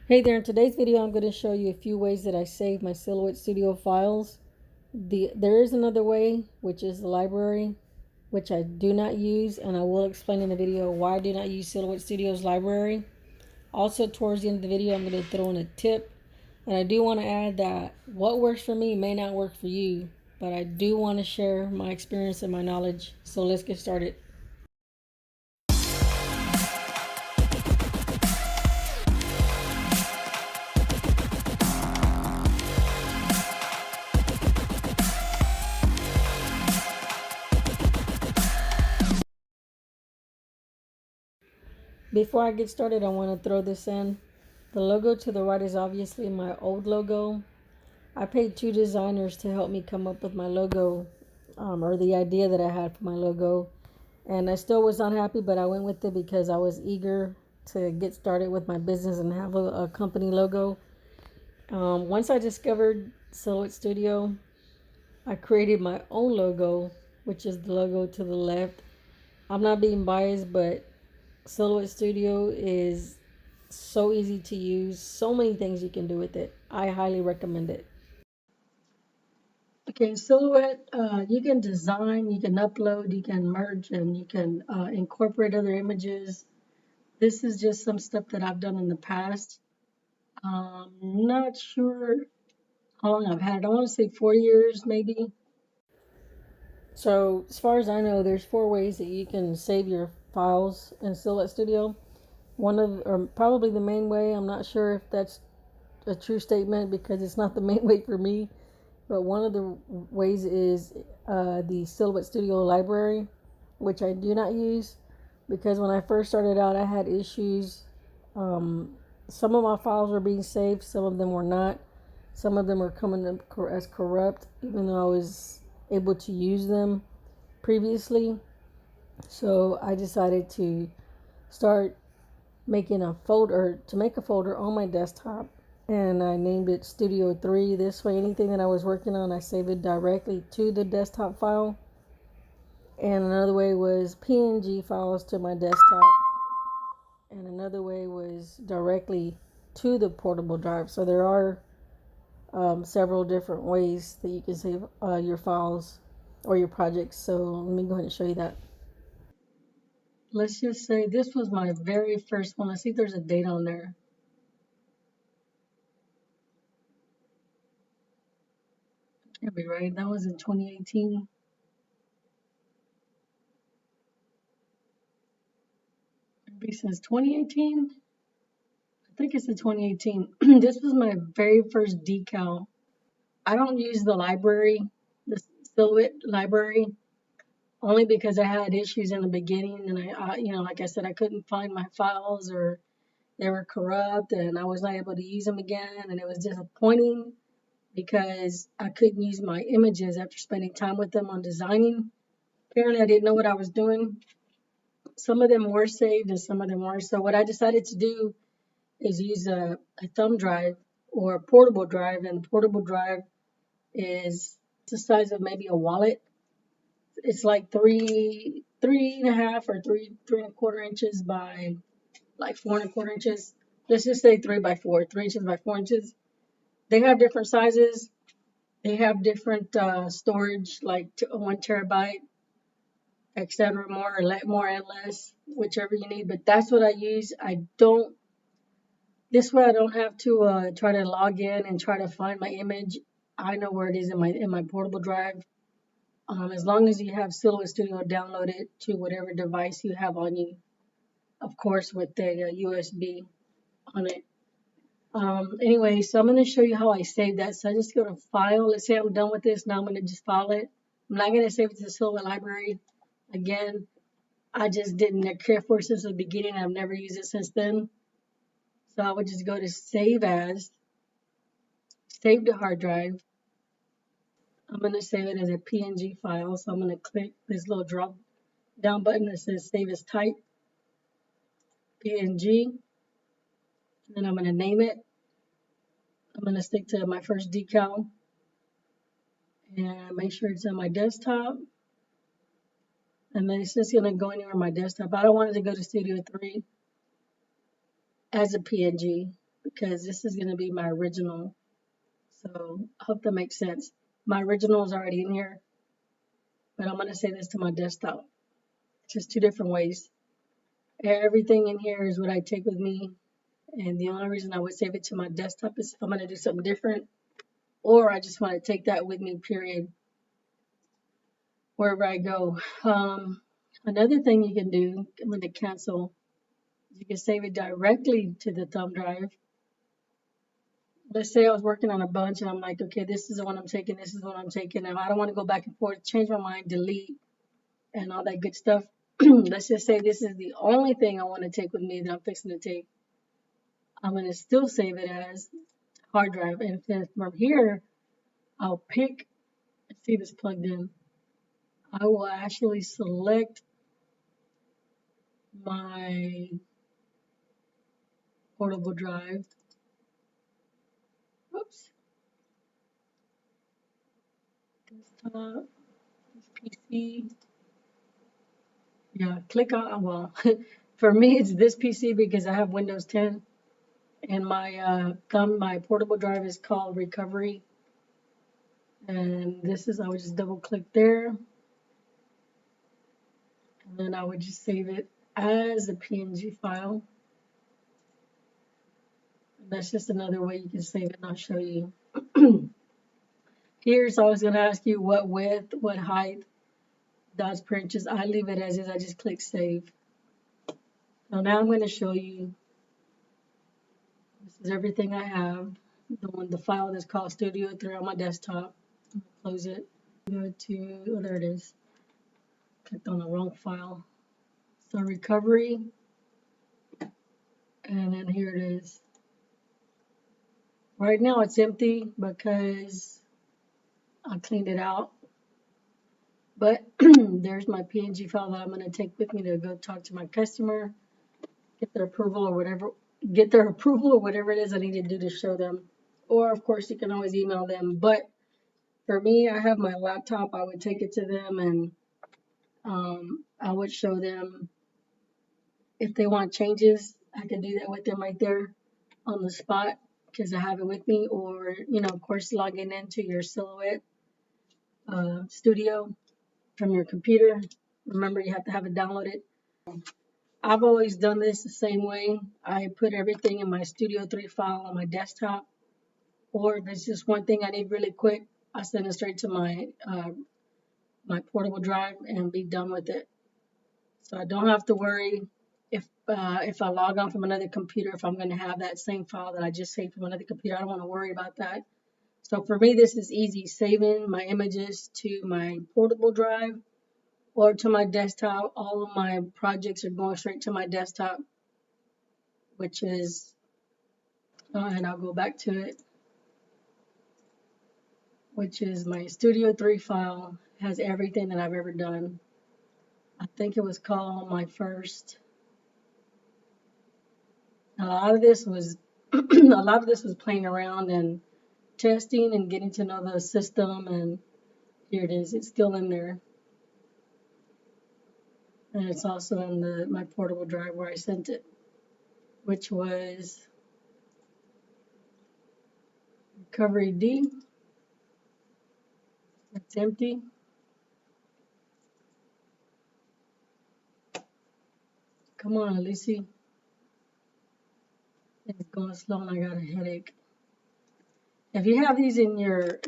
Hey there, in today's video I'm going to show you a few ways that I save my Silhouette Studio files. There is another way, which is the library, which I do not use, and I will explain in the video why I do not use Silhouette Studio's library. Also, towards the end of the video I'm going to throw in a tip, and I do want to add that what works for me may not work for you, but I do want to share my experience and my knowledge, so let's get started. Before I get started, I want to throw this in. The logo to the right is obviously my old logo. I paid 2 designers to help me come up with my logo, or the idea that I had for my logo. And I still was unhappy, but I went with it because I was eager to get started with my business and have a company logo. Once I discovered Silhouette Studio, I created my own logo, which is the logo to the left. I'm not being biased, but Silhouette Studio is so easy to use. So many things you can do with it. I highly recommend it. Okay, Silhouette, you can design, you can upload, you can merge, and you can incorporate other images. This is just some stuff that I've done in the past. Not sure how long I've had it. I want to say 4 years, maybe. So, as far as I know, there's 4 ways that you can save your files in Silhouette Studio. One of, or probably the main way, I'm not sure if that's a true statement because it's not the main way for me, but one of the ways is the Silhouette Studio library, which I do not use because when I first started out, I had issues. Some of my files were being saved, some of them were not. Some of them were coming up as corrupt, even though I was able to use them previously. So I decided to start making a folder, to make a folder on my desktop, and I named it Studio 3. This way anything that I was working on, I saved it directly to the desktop file. And another way was PNG files to my desktop, and another way was directly to the portable drive. So there are several different ways that you can save your files or your projects. So let me go ahead and show you that. Let's just say this was my very first one. I see there's a date on there. Can't be right. That was in 2018. Maybe since 2018. I think it's in 2018. This was my very first decal. I don't use the library, the Silhouette library, only because I had issues in the beginning, and like I said, I couldn't find my files, or they were corrupt, and I was not able to use them again, and it was disappointing because I couldn't use my images after spending time with them on designing. Apparently, I didn't know what I was doing. Some of them were saved and some of them weren't. So what I decided to do is use a thumb drive or a portable drive, and the portable drive is the size of maybe a wallet. It's like three and a half or three and a quarter inches by like 4 1/4 inches. Let's just say 3 by 4, 3 inches by 4 inches. They have different sizes. They have different storage, like 1 terabyte, etc. More and less, whichever you need. But that's what I use. This way I don't have to try to log in and try to find my image. I know where it is in my portable drive. As long as you have Silhouette Studio downloaded to whatever device you have on you, of course, with the USB on it. Anyway, so I'm going to show you how I save that. So I just go to File. Let's say I'm done with this. Now I'm going to just file it. I'm not going to save it to the Silhouette library. Again, I just didn't care for it since the beginning. I've never used it since then. So I would just go to Save As, Save to Hard Drive. I'm going to save it as a PNG file. So I'm going to click this little drop down button that says Save as Type, PNG. And then I'm going to name it. I'm going to stick to my first decal and make sure it's on my desktop. And then it's just going to go anywhere on my desktop. I don't want it to go to Studio 3 as a PNG because this is going to be my original. So I hope that makes sense. My original is already in here, but I'm going to save this to my desktop. It's just two different ways. Everything in here is what I take with me. And the only reason I would save it to my desktop is if I'm going to do something different, or I just want to take that with me, period, wherever I go. Another thing you can do when to cancel, you can save it directly to the thumb drive. Let's say I was working on a bunch and I'm like, okay, this is the one I'm taking, this is the one I'm taking. Now I don't want to go back and forth, change my mind, delete, and all that good stuff. Let's just say this is the only thing I want to take with me that I'm fixing to take. I'm going to still save it as hard drive. And then from here, I'll pick, see this plugged in. I will actually select my portable drive. Oops. Desktop, PC. Yeah, click on, well, for me, it's this PC because I have Windows 10. And my portable drive is called Recovery. And this is, I would just double click there. And then I would just save it as a PNG file. And that's just another way you can save it, and I'll show you. Here's always going to ask you what width, what height, dots per inches. I leave it as is. I just click save. So now I'm going to show you. This is everything I have. The file that's called Studio 3 on my desktop. Close it. Go to, oh, there it is. Clicked on the wrong file. So recovery. And then here it is. Right now it's empty because I cleaned it out. But there's my PNG file that I'm going to take with me to go talk to my customer, get their approval or whatever it is I need to do to show them. Or of course you can always email them. But for me, I have my laptop. I would take it to them and I would show them if they want changes. I can do that with them right there on the spot because I have it with me. Or, you know, of course, logging into your Silhouette Studio from your computer. Remember, you have to have it downloaded. I've always done this the same way. I put everything in my Studio 3 file on my desktop. Or if it's just one thing I need really quick, I send it straight to my portable drive and be done with it. So I don't have to worry if I log on from another computer, if I'm going to have that same file that I just saved from another computer. I don't want to worry about that. So for me, this is easy, saving my images to my portable drive or to my desktop. All of my projects are going straight to my desktop, which is, and I'll go back to it, which is my Studio 3 file. Has everything that I've ever done. I think it was called my first. A lot of this was playing around and testing and getting to know the system, and here it is. It's still in there, and it's also in my portable drive where I sent it, which was Recovery D. It's empty. Come on, Alicia. It's going slow and I got a headache. If you have these in your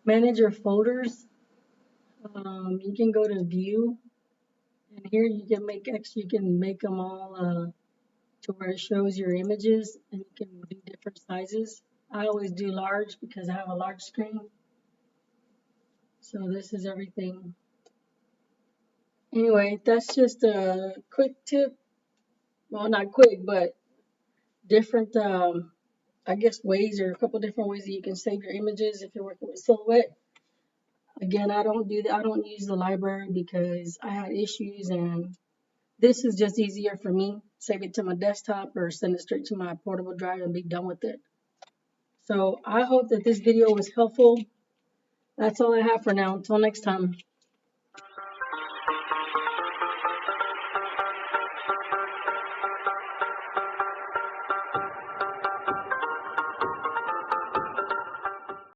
manager folders, you can go to view, and here you can make extra. You can make them all to where it shows your images, and you can do different sizes. I always do large because I have a large screen. So this is everything. Anyway, that's just a quick tip. Well, not quick, but different, I guess, ways, or a couple different ways that you can save your images if you're working with Silhouette. Again, I don't do that. I don't use the library because I had issues, and this is just easier for me. Save it to my desktop or send it straight to my portable drive and be done with it. So I hope that this video was helpful. That's all I have for now. Until next time.